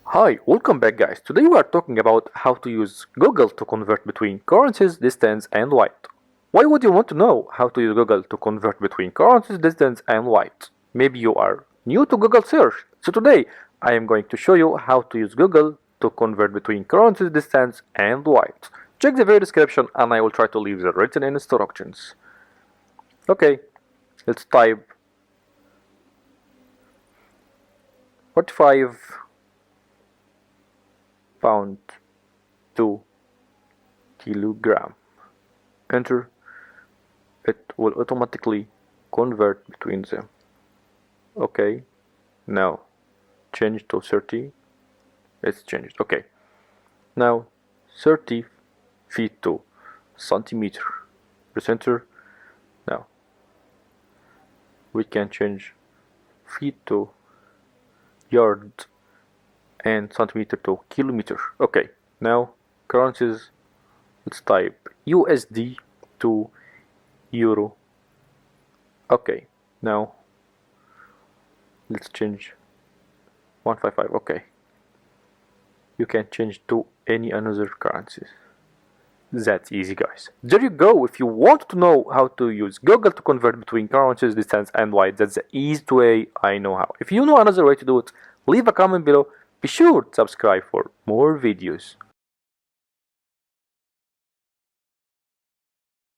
Hi, welcome back guys. Today we are talking about how to use Google to convert between currencies, distance and weight. Why would you want to know how to use Google to convert between currencies, distance and weight? Maybe you are new to Google search. So today I am going to show you how to use Google to convert between currencies, distance and weight. Check the video description and I will try to leave the written instructions. Okay, let's type 45 pound to kilogram. Enter. It will automatically convert between them. Okay, now change to 30. It's changed. Okay, now 30 feet to centimeter. Press enter. Now we can change feet to yard and centimeter to kilometer. Okay, now currencies. Let's type USD to euro. Okay, now let's change 155. Okay, you can change to any another currencies. That's easy, guys. There you go. If you want to know how to use Google to convert between currencies, distance and weight, that's the easiest way I know how. If you know another way to do it, leave a comment below. Be sure to subscribe for more videos.